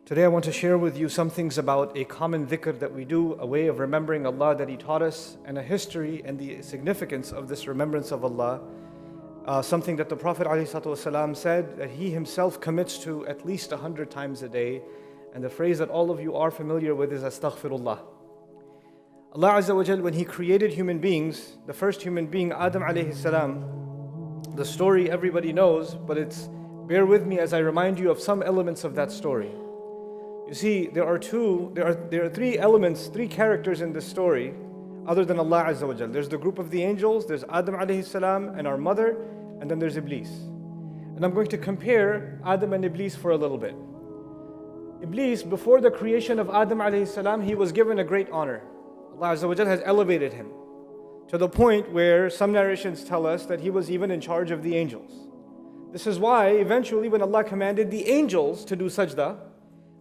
Today I want to share with you some things about a common dhikr that we do, a way of remembering Allah that He taught us, and a history and the significance of this remembrance of Allah. Something that the Prophet ﷺ said that he himself commits to at least 100 times a day. And the phrase that all of you are familiar with is Astaghfirullah. Allah Azza wa Jal, when He created human beings, the first human being, Adam alayhi salam, the story everybody knows, but bear with me as I remind you of some elements of that story. You see, there are three elements, three characters in this story other than Allah Azza wa Jal. There's the group of the angels, there's Adam alayhi salam and our mother, and then there's Iblis. And I'm going to compare Adam and Iblis for a little bit. Iblis, before the creation of Adam alayhi salam, he was given a great honor. Allah Azza wa Jal has elevated him to the point where some narrations tell us that he was even in charge of the angels. This is why eventually when Allah commanded the angels to do sajda,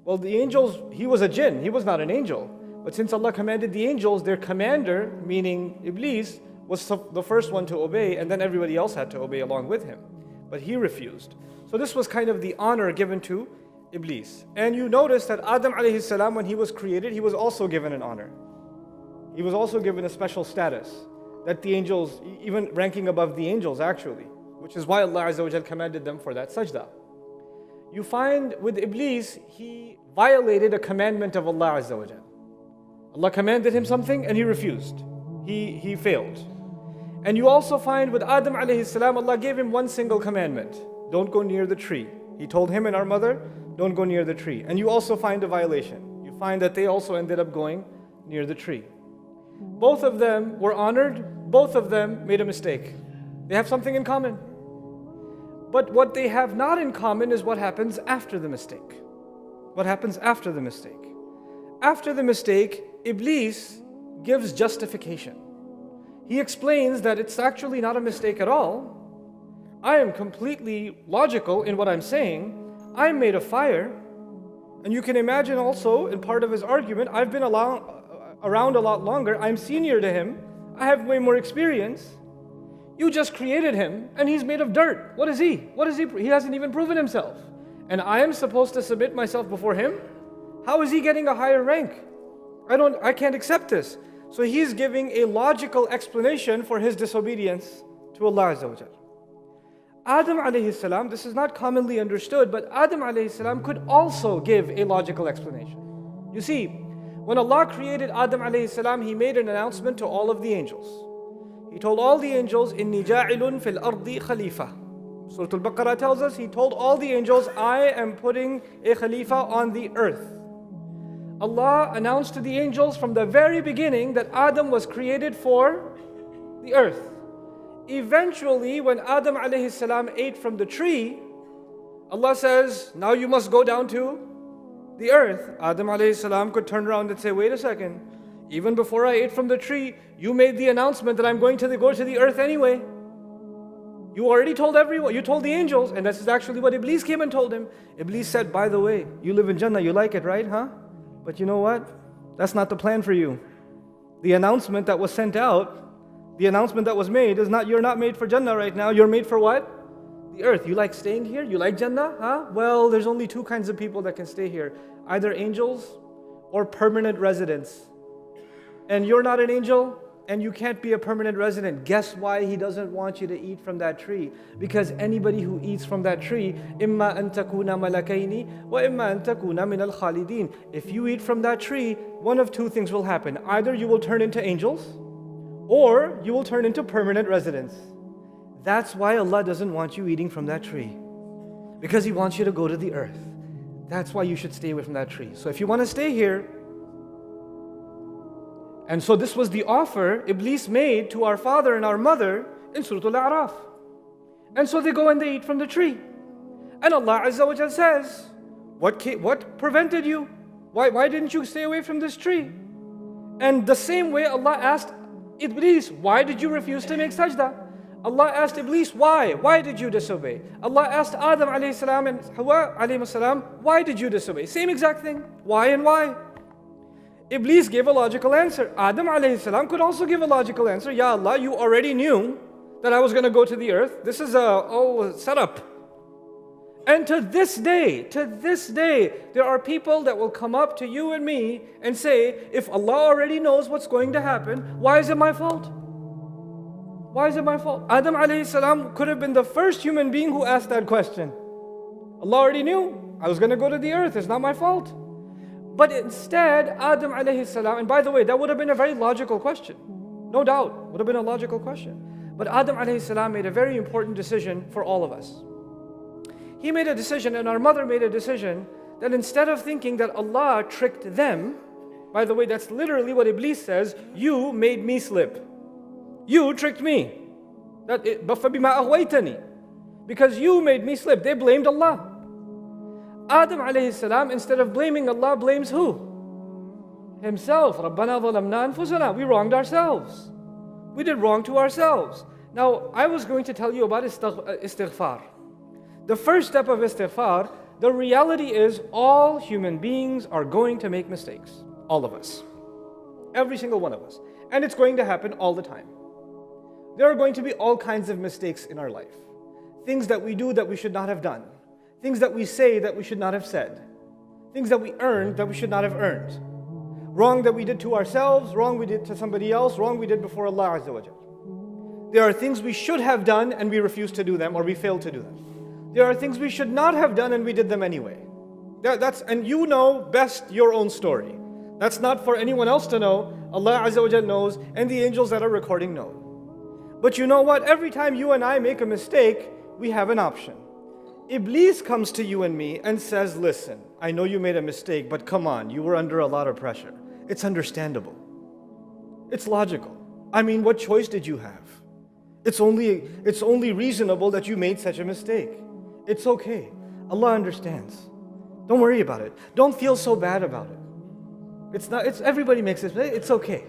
well, the angels, he was a jinn, he was not an angel. But since Allah commanded the angels, their commander, meaning Iblis, was the first one to obey, and then everybody else had to obey along with him. But he refused. So this was kind of the honor given to Iblis. And you notice that Adam alayhi salam, when he was created, he was also given an honor. He was also given a special status that the angels, even ranking above the angels actually, which is why Allah Azza wa Jal commanded them for that sajda. You find with Iblis, he violated a commandment of Allah Azza wa Jal. Allah commanded him something and he refused. He failed. And you also find with Adam alayhi salam, Allah gave him one single commandment. Don't go near the tree. He told him and our mother, don't go near the tree. And you also find a violation. You find that they also ended up going near the tree. Both of them were honored. Both of them made a mistake. They have something in common. But what they have not in common is what happens after the mistake. What happens after the mistake? After the mistake, Iblis gives justification. He explains that it's actually not a mistake at all. I am completely logical in what I'm saying. I'm made of fire. And you can imagine also, in part of his argument, I've been around a lot longer. I'm senior to him. I have way more experience. You just created him, and he's made of dirt. What is he? What is he? He hasn't even proven himself. And I am supposed to submit myself before him? How is he getting a higher rank? I can't accept this. So he's giving a logical explanation for his disobedience to Allah Azza wa Jal. Adam alayhi salam, this is not commonly understood, but Adam alayhi salam could also give a logical explanation. You see, when Allah created Adam alayhi salam, He made an announcement to all of the angels. He told all the angels, إِنِّي جَاعِلٌ فِي الْأَرْضِ خَلِيفَةً. Surah Al-Baqarah tells us, He told all the angels, I am putting a Khalifa on the earth. Allah announced to the angels from the very beginning that Adam was created for the earth. Eventually, when Adam alayhi salam ate from the tree, Allah says, now you must go down to the earth. Adam alayhi salam could turn around and say, wait a second, even before I ate from the tree, you made the announcement that I'm going to go to the earth anyway. You already told everyone, you told the angels, and this is actually what Iblis came and told him. Iblis said, by the way, you live in Jannah, you like it, right? Huh? But you know what? That's not the plan for you. The announcement that was sent out, the announcement that was made is not, you're not made for Jannah right now, you're made for what? The earth. You like staying here? You like Jannah? Huh? Well, there's only two kinds of people that can stay here. Either angels or permanent residents. And you're not an angel, and you can't be a permanent resident. Guess why He doesn't want you to eat from that tree? Because anybody who eats from that tree, إِمَّا أَن تَكُونَ مَلَكَيْنِ وَإِمَّا أَن تَكُونَ مِنَ الْخَالِدِينَ. If you eat from that tree, one of two things will happen. Either you will turn into angels, or you will turn into permanent residents. That's why Allah doesn't want you eating from that tree. Because He wants you to go to the earth. That's why you should stay away from that tree. So if you want to stay here, and so this was the offer Iblis made to our father and our mother in Surah Al-A'raf. And so they go and they eat from the tree. And Allah Azza wa Jal says, what prevented you? Why didn't you stay away from this tree? And the same way Allah asked Iblis, why did you refuse to make sajda? Allah asked Iblis, why? Why did you disobey? Allah asked Adam alayhi salam and Hawa alayhi salam, why did you disobey? Same exact thing. Why and why? Iblis gave a logical answer. Adam alayhi salam could also give a logical answer. Ya Allah, you already knew that I was going to go to the earth. This is a setup. And to this day, there are people that will come up to you and me and say, if Allah already knows what's going to happen, why is it my fault? Why is it my fault? Adam alayhi salam could have been the first human being who asked that question. Allah already knew I was going to go to the earth, it's not my fault. But instead, Adam alayhi salam, and by the way, that would have been a very logical question. No doubt, would have been a logical question. But Adam alayhi salam made a very important decision for all of us. He made a decision, and our mother made a decision, that instead of thinking that Allah tricked them, by the way, that's literally what Iblis says, you made me slip. You tricked me. فَبِمَا أَغْوَيْتَنِي. Because you made me slip. They blamed Allah. Adam alayhi salam, instead of blaming Allah, blames who? Himself. رَبَّنَا ظَلَمْنَا أَنفُسَنَا. We wronged ourselves. We did wrong to ourselves. Now, I was going to tell you about istighfar. The first step of istighfar, the reality is all human beings are going to make mistakes. All of us. Every single one of us. And it's going to happen all the time. There are going to be all kinds of mistakes in our life. Things that we do that we should not have done. Things that we say that we should not have said. Things that we earned that we should not have earned. Wrong that we did to ourselves, wrong we did to somebody else, wrong we did before Allah Azza wa Jal. There are things we should have done and we refused to do them, or we failed to do them. There are things we should not have done and we did them anyway. And you know best your own story. That's not for anyone else to know. Allah Azza wa Jal knows, and the angels that are recording know. But you know what? Every time you and I make a mistake, we have an option. Iblis comes to you and me and says, listen, I know you made a mistake, but come on, you were under a lot of pressure. It's understandable. It's logical. I mean, what choice did you have? It's only reasonable that you made such a mistake. It's okay. Allah understands. Don't worry about it. Don't feel so bad about it. Everybody makes mistakes. It's okay.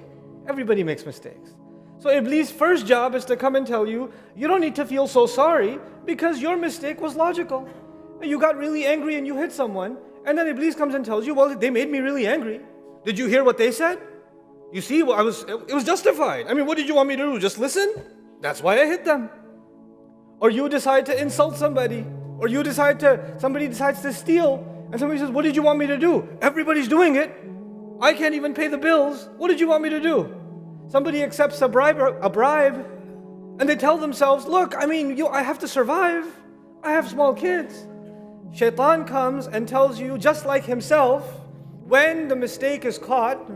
Everybody makes mistakes. So Iblis' first job is to come and tell you, you don't need to feel so sorry because your mistake was logical. You got really angry and you hit someone, and then Iblis comes and tells you, well, they made me really angry. Did you hear what they said? You see, it was justified. I mean, what did you want me to do? Just listen? That's why I hit them. Or you decide to insult somebody, or somebody decides to steal, and somebody says, what did you want me to do? Everybody's doing it. I can't even pay the bills. What did you want me to do? Somebody accepts a bribe, and they tell themselves, look, I mean, I have to survive. I have small kids. Shaitan comes and tells you, just like himself, when the mistake is caught,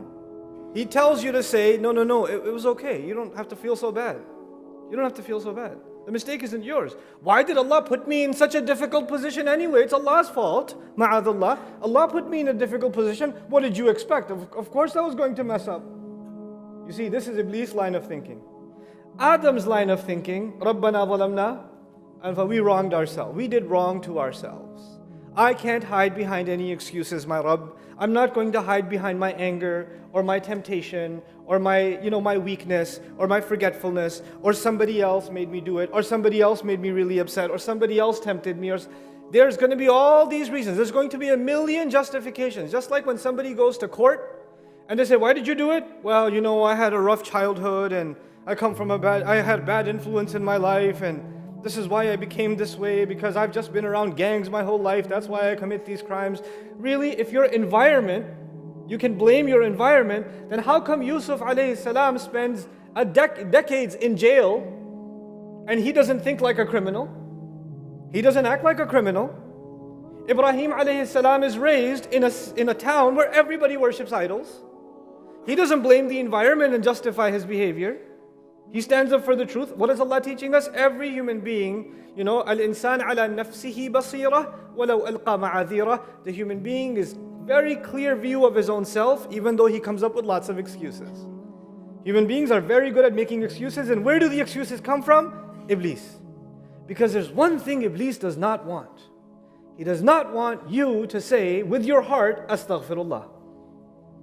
he tells you to say, no, it was okay. You don't have to feel so bad. You don't have to feel so bad. The mistake isn't yours. Why did Allah put me in such a difficult position anyway? It's Allah's fault. Ma'adallah. Allah put me in a difficult position. What did you expect? Of course I was going to mess up. You see, this is Iblis' line of thinking. Adam's line of thinking, Rabbana zalamna, and we wronged ourselves. We did wrong to ourselves. I can't hide behind any excuses, my Rabb. I'm not going to hide behind my anger or my temptation or my weakness or my forgetfulness, or somebody else made me do it, or somebody else made me really upset, or somebody else tempted me. There's going to be all these reasons. There's going to be a million justifications. Just like when somebody goes to court and they say, why did you do it? Well, I had a rough childhood and I had bad influence in my life, and this is why I became this way, because I've just been around gangs my whole life. That's why I commit these crimes. Really, if your environment, you can blame your environment, then how come Yusuf alayhi salam spends decades in jail and he doesn't think like a criminal? He doesn't act like a criminal. Ibrahim alayhi salam is raised in a town where everybody worships idols. He doesn't blame the environment and justify his behavior. He stands up for the truth. What is Allah teaching us? Every human being, al-insan ala nafsihi basira walau alqa ma'adhira. The human being is very clear view of his own self, even though he comes up with lots of excuses. Human beings are very good at making excuses, and where do the excuses come from? Iblis. Because there's one thing Iblis does not want. He does not want you to say with your heart, astaghfirullah.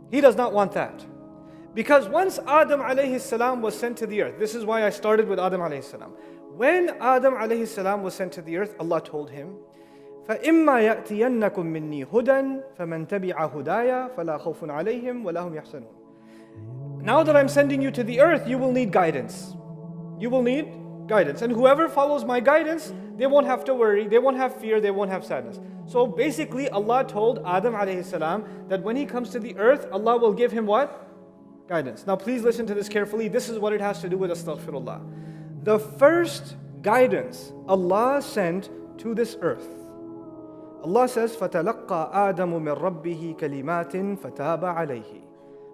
He does not want that. Because once Adam alayhi salam was sent to the earth, this is why I started with Adam alayhi salam. When Adam alayhi salam was sent to the earth, Allah told him, فَإِمَّا يَأْتِيَنَّكُم مِّنِّي هُدًى فَمَنْ تَبِعَ هُدَايَ فَلَا خَوْفٌ عَلَيْهِمْ وَلَا هُمْ يَحْزَنُونَ. Now that I'm sending you to the earth, you will need guidance. You will need guidance. And whoever follows my guidance, they won't have to worry, they won't have fear, they won't have sadness. So basically, Allah told Adam alayhi salam that when he comes to the earth, Allah will give him what? Guidance. Now please listen to this carefully. This is what it has to do with astaghfirullah. The first guidance Allah sent to this earth. Allah says, فَتَلَقَّى آدَمُ مِنْ رَبِّهِ كَلِمَاتٍ فَتَابَ عَلَيْهِ.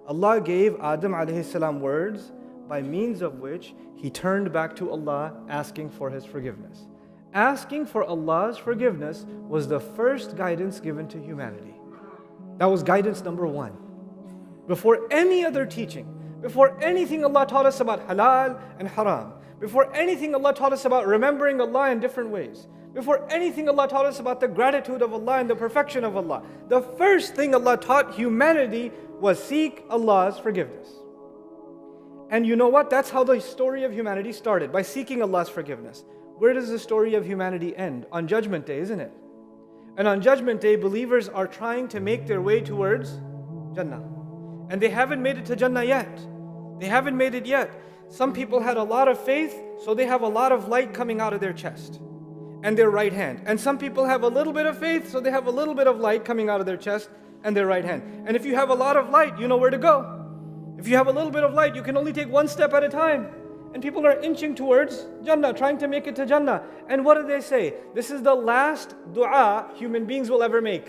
Allah gave Adam alayhi salam words by means of which he turned back to Allah asking for his forgiveness. Asking for Allah's forgiveness was the first guidance given to humanity. That was guidance number one. Before any other teaching, before anything Allah taught us about halal and haram, before anything Allah taught us about remembering Allah in different ways, before anything Allah taught us about the gratitude of Allah and the perfection of Allah, the first thing Allah taught humanity was seek Allah's forgiveness. And you know what? That's how the story of humanity started, by seeking Allah's forgiveness. Where does the story of humanity end? On Judgment Day, isn't it? And on Judgment Day, believers are trying to make their way towards Jannah. And they haven't made it to Jannah yet. They haven't made it yet. Some people had a lot of faith, so they have a lot of light coming out of their chest and their right hand. And some people have a little bit of faith, so they have a little bit of light coming out of their chest and their right hand. And if you have a lot of light, you know where to go. If you have a little bit of light, you can only take one step at a time. And people are inching towards Jannah, trying to make it to Jannah. And what do they say? This is the last dua human beings will ever make.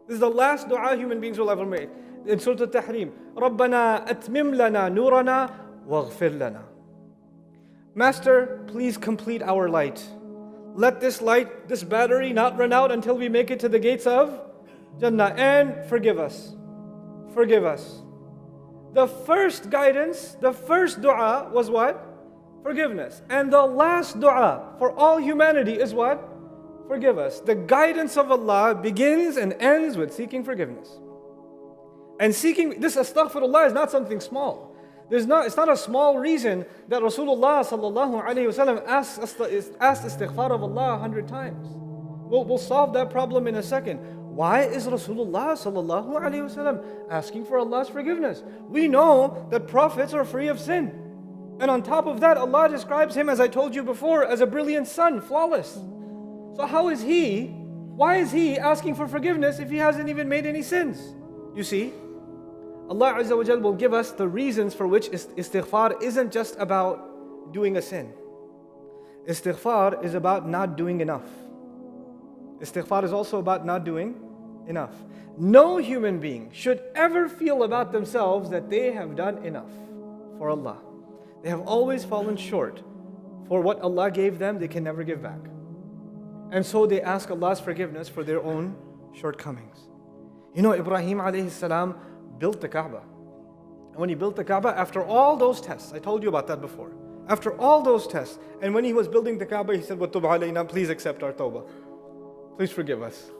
This is the last dua human beings will ever make. In Surah Al-Tahrim, رَبَّنَا أَتْمِمْ لَنَا نُورَنَا وَاغْفِرْ لَنَا. Master, please complete our light. Let this light, this battery not run out until we make it to the gates of Jannah, and forgive us. Forgive us. The first guidance, the first dua was what? Forgiveness. And the last dua for all humanity is what? Forgive us. The guidance of Allah begins and ends with seeking forgiveness. And seeking, this astaghfirullah is not something small. It's not a small reason that Rasulullah sallallahu alayhi wasallam asked istighfar of Allah 100 times. We'll solve that problem in a second. Why is Rasulullah sallallahu alayhi wasallam asking for Allah's forgiveness? We know that prophets are free of sin. And on top of that, Allah describes him, as I told you before, as a brilliant sun, flawless. So why is he asking for forgiveness if he hasn't even made any sins? You see, Allah Azza wa Jal will give us the reasons for which istighfar isn't just about doing a sin. Istighfar is about not doing enough. Istighfar is also about not doing enough. No human being should ever feel about themselves that they have done enough for Allah. They have always fallen short. For what Allah gave them, they can never give back. And so they ask Allah's forgiveness for their own shortcomings. You know, Ibrahim alayhi salam built the Kaaba. And when he built the Kaaba, after all those tests, I told you about that before. After all those tests, and when he was building the Kaaba, he said, وَتُبْ عَلَيْنَا, please accept our tawbah. Please forgive us.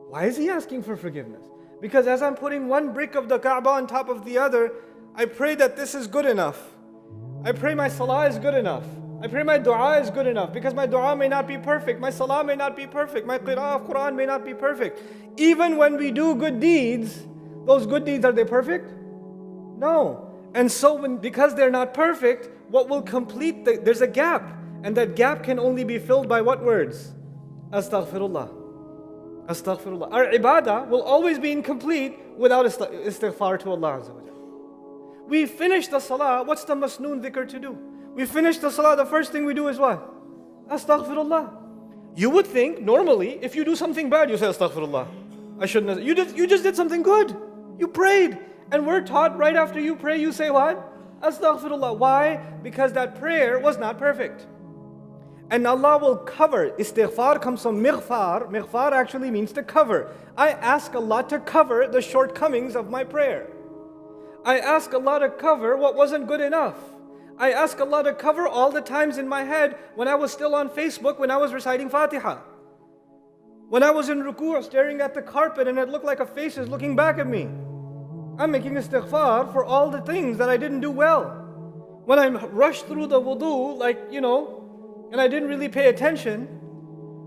Why is he asking for forgiveness? Because as I'm putting one brick of the Kaaba on top of the other, I pray that this is good enough. I pray my salah is good enough. I pray my dua is good enough, because my dua may not be perfect, my salah may not be perfect, my qira'ah of Quran may not be perfect. Even when we do good deeds, those good deeds, are they perfect? No. And so because they're not perfect, what will complete there's a gap. And that gap can only be filled by what words? Astaghfirullah. Astaghfirullah. Our ibadah will always be incomplete without istighfar to Allah Azza wa Jalla. We finish the salah, what's the masnoon dhikr to do? We finish the salah, the first thing we do is what? Astaghfirullah. You would think, normally, if you do something bad, you say astaghfirullah. I shouldn't have. You just did something good. You prayed. And we're taught right after you pray, you say what? Astaghfirullah. Why? Because that prayer was not perfect. And Allah will cover. Istighfar comes from mighfar. Mighfar actually means to cover. I ask Allah to cover the shortcomings of my prayer. I ask Allah to cover what wasn't good enough. I ask Allah to cover all the times in my head when I was still on Facebook, when I was reciting Fatiha. When I was in ruku' staring at the carpet and it looked like a face is looking back at me. I'm making istighfar for all the things that I didn't do well. When I rushed through the wudu, and I didn't really pay attention.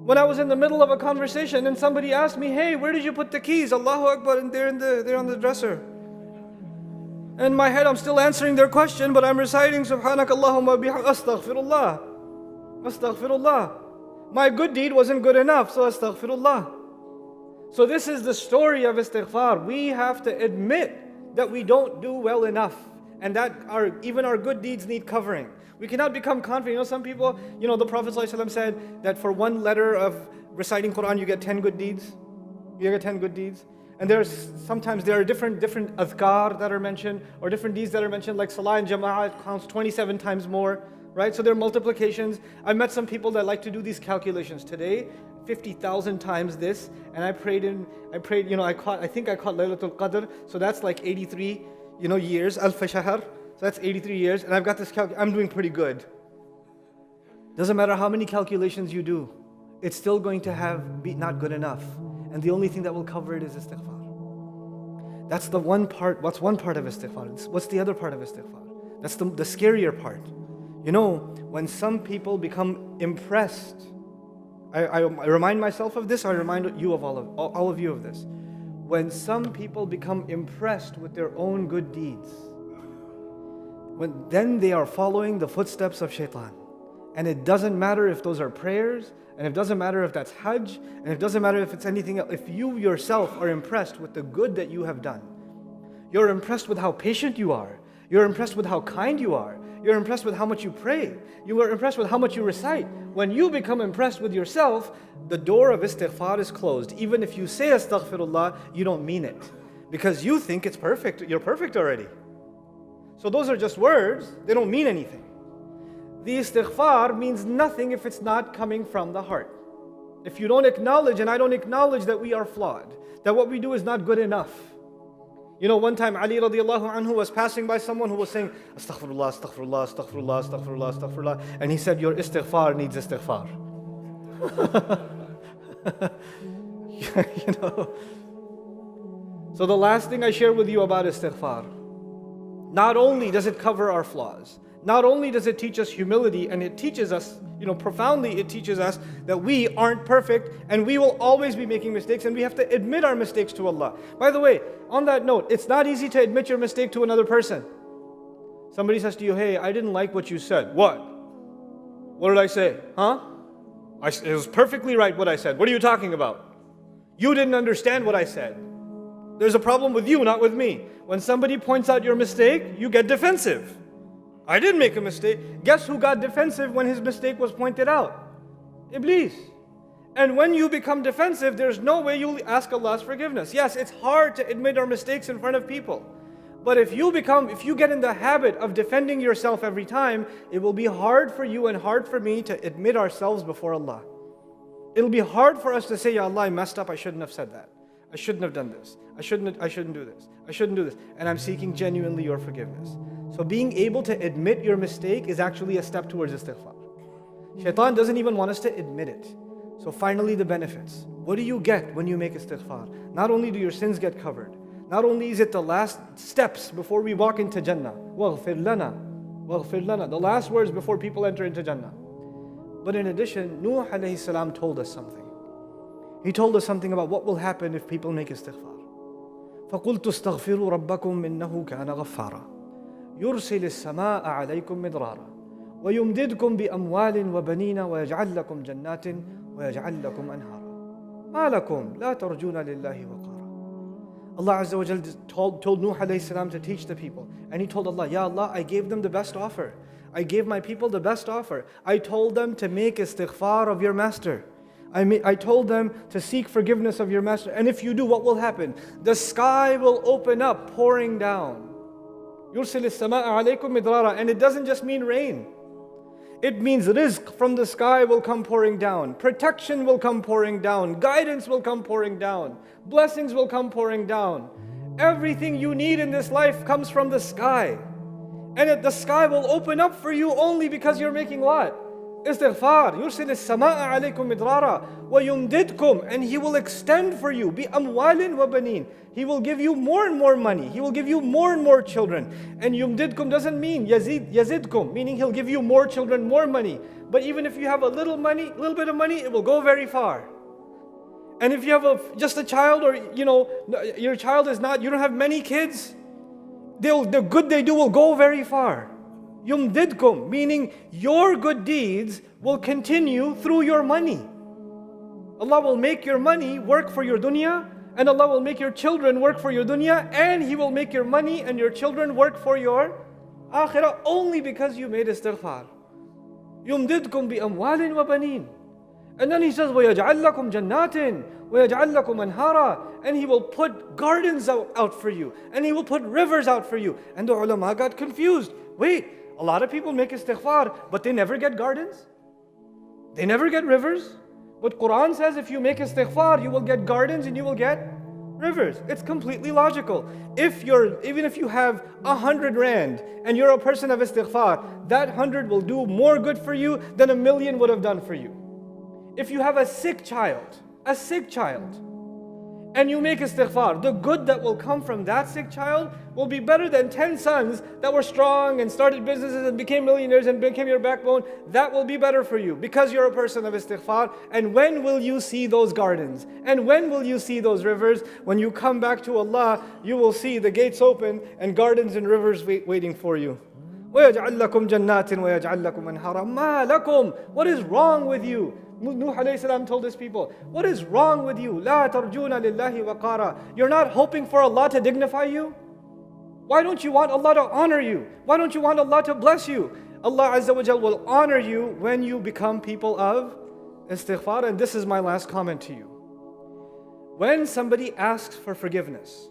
When I was in the middle of a conversation and somebody asked me, hey, where did you put the keys? Allahu Akbar, and they're on the dresser. And in my head, I'm still answering their question, but I'm reciting Subhanakallahumma bihamdika astaghfirullah. Astaghfirullah. My good deed wasn't good enough, so astaghfirullah. So this is the story of istighfar. We have to admit that we don't do well enough and that even our good deeds need covering. We cannot become confident. Some people, the Prophet ﷺ said that for one letter of reciting Quran, you get 10 good deeds. You get 10 good deeds. And sometimes there are different adhkar that are mentioned, or different deeds that are mentioned, like salah and jama'ah counts 27 times more, right? So there are multiplications. I've met some people that like to do these calculations. Today, 50,000 times this, and I think I caught Laylatul Qadr, so that's like 83, years, Alf Shahr, so that's 83 years, and I've got this I'm doing pretty good. Doesn't matter how many calculations you do, it's still going to be not good enough. And the only thing that will cover it is istighfar. That's the one part. What's one part of istighfar? What's the other part of istighfar? That's the scarier part. When some people become impressed, I remind myself of this, I remind you of all of you of this. When some people become impressed with their own good deeds, then they are following the footsteps of shaitan. And it doesn't matter if those are prayers, and it doesn't matter if that's hajj, and it doesn't matter if it's anything else. If you yourself are impressed with the good that you have done, you're impressed with how patient you are, you're impressed with how kind you are, you're impressed with how much you pray, you are impressed with how much you recite. When you become impressed with yourself, the door of istighfar is closed. Even if you say astaghfirullah, you don't mean it, because you think it's perfect, you're perfect already. So those are just words, they don't mean anything. The istighfar means nothing if it's not coming from the heart. If you don't acknowledge, and I don't acknowledge that we are flawed, that what we do is not good enough. One time Ali radiallahu anhu was passing by someone who was saying, Astaghfirullah, astaghfirullah, astaghfirullah, astaghfirullah, astaghfirullah. And he said, your istighfar needs istighfar. So the last thing I share with you about istighfar, not only does it cover our flaws, not only does it teach us humility, and it teaches us, profoundly it teaches us that we aren't perfect and we will always be making mistakes, and we have to admit our mistakes to Allah. By the way, on that note, it's not easy to admit your mistake to another person. Somebody says to you, hey, I didn't like what you said. What? What did I say? Huh? It was perfectly right what I said. What are you talking about? You didn't understand what I said. There's a problem with you, not with me. When somebody points out your mistake, you get defensive. I didn't make a mistake. Guess who got defensive when his mistake was pointed out? Iblis. And when you become defensive, there's no way you'll ask Allah's forgiveness. Yes, it's hard to admit our mistakes in front of people. But if you get in the habit of defending yourself every time, it will be hard for you and hard for me to admit ourselves before Allah. It'll be hard for us to say, Ya Allah, I messed up, I shouldn't have said that. I shouldn't have done this. I shouldn't do this. I shouldn't do this. And I'm seeking genuinely your forgiveness. So being able to admit your mistake is actually a step towards istighfar. Shaitan doesn't even want us to admit it. So finally the benefits. What do you get when you make istighfar? Not only do your sins get covered, not only is it the last steps before we walk into Jannah, وَاغْفِرْ لَنَا, وَاغْفِرْ لَنَا, the last words before people enter into Jannah. But in addition, Nuh alayhi salam told us something. He told us something about what will happen if people make istighfar. فَقُلْتُ اسْتَغْفِرُوا رَبَّكُمْ إِنَّهُ كَانَ غَفَّارًا يُرْسِلِ السَّمَاءَ عَلَيْكُمْ مِدْرَارًا وَيُمْدِدْكُمْ بِأَمْوَالٍ وَبَنِينَ وَيَجْعَلْ لَكُمْ جَنَّاتٍ وَيَجْعَلْ لَكُمْ أَنْهَارًا مَا لَكُمْ لَا تَرْجُونَ لِلَّهِ وَقَارًا. Allah Azza wa Jal told Nuh alayhi salam to teach the people. And he told Allah, Ya Allah, I gave them the best offer. I gave my people the best offer. I told them to make istighfar of your master. I told them to seek forgiveness of your master. And if you do, what will happen? The sky will open up, pouring down. يُرْسِلِ السَّمَاءَ عَلَيْكُمْ مِدْرَارًا. And it doesn't just mean rain. It means rizq from the sky will come pouring down. Protection will come pouring down. Guidance will come pouring down. Blessings will come pouring down. Everything you need in this life comes from the sky. And the sky will open up for you only because you're making what? Istighfar. يُرْسِلِ السَّمَاءَ عَلَيْكُمْ مِدْرَارًا وَيُمْدِدْكُمْ. And He will extend for you بِأَمْوَالٍ وَبَنِينَ. He will give you more and more money. He will give you more and more children. And yumdidkum doesn't mean yazidkum, meaning He'll give you more children, more money. But even if you have a little bit of money, it will go very far. And if you have just a child, or your child is not, you don't have many kids, the good they do will go very far. Yumdidkum, meaning your good deeds will continue through your money. Allah will make your money work for your dunya, and Allah will make your children work for your dunya, and He will make your money and your children work for your akhirah only because you made istighfar. Yumdidkum bi amwalin wa banin. And then He says, وَيَجْعَلْ لَكُمْ جَنَّاتٍ وَيَجْعَلْ لَكُمْ أَنْهَارًا. And He will put gardens out for you, and He will put rivers out for you. And the ulama got confused. Wait, a lot of people make istighfar, but they never get gardens? They never get rivers? But Quran says if you make istighfar, you will get gardens and you will get rivers. It's completely logical. Even if you have 100 rand and you're a person of istighfar, that 100 will do more good for you than 1,000,000 would have done for you. If you have a sick child, and you make istighfar, the good that will come from that sick child will be better than 10 sons that were strong and started businesses and became millionaires and became your backbone. That will be better for you because you're a person of istighfar. And when will you see those gardens? And when will you see those rivers? When you come back to Allah, you will see the gates open and gardens and rivers waiting for you. وَيَجْعَلْ لَكُمْ جَنَّاتٍ وَيَجْعَلْ لَكُمْ أَنْهَارًا مَا لَكُمْ. What is wrong with you? Nuh alayhi salam told his people, what is wrong with you? لَا تَرْجُونَ لِلَّهِ وَقَارًا. You're not hoping for Allah to dignify you? Why don't you want Allah to honor you? Why don't you want Allah to bless you? Allah Azza wa Jal will honor you when you become people of istighfar. And this is my last comment to you. When somebody asks for forgiveness,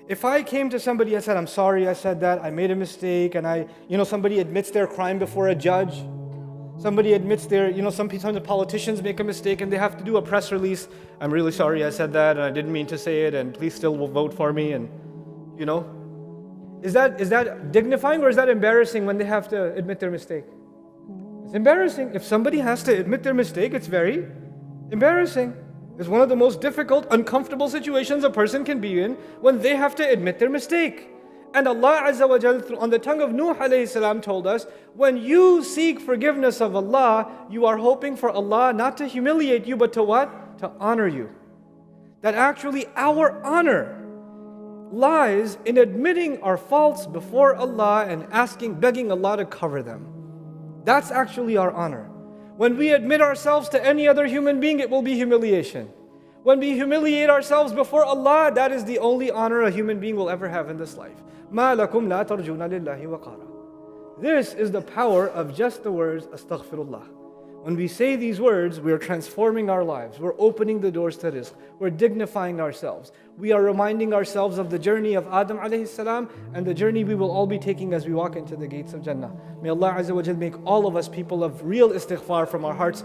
if I came to somebody and said, I'm sorry I said that, I made a mistake, and somebody admits their crime before a judge, somebody admits sometimes the politicians make a mistake and they have to do a press release. I'm really sorry I said that and I didn't mean to say it, and please still vote for me. And is that dignifying or is that embarrassing when they have to admit their mistake? It's embarrassing. If somebody has to admit their mistake, it's very embarrassing. It's one of the most difficult, uncomfortable situations a person can be in when they have to admit their mistake. And Allah Azza wa Jal on the tongue of Nuh alayhi salam told us, when you seek forgiveness of Allah, you are hoping for Allah not to humiliate you, but to what? To honor you. That actually our honor lies in admitting our faults before Allah and begging Allah to cover them. That's actually our honor. When we admit ourselves to any other human being, it will be humiliation. When we humiliate ourselves before Allah, that is the only honor a human being will ever have in this life. مَا لَكُمْ لَا تَرْجُونَ لِلَّهِ وَقَارًا. This is the power of just the words astaghfirullah. When we say these words, we are transforming our lives. We're opening the doors to rizq. We're dignifying ourselves. We are reminding ourselves of the journey of Adam alayhi salam and the journey we will all be taking as we walk into the gates of Jannah. May Allah Azza wa Jal make all of us people of real istighfar from our hearts.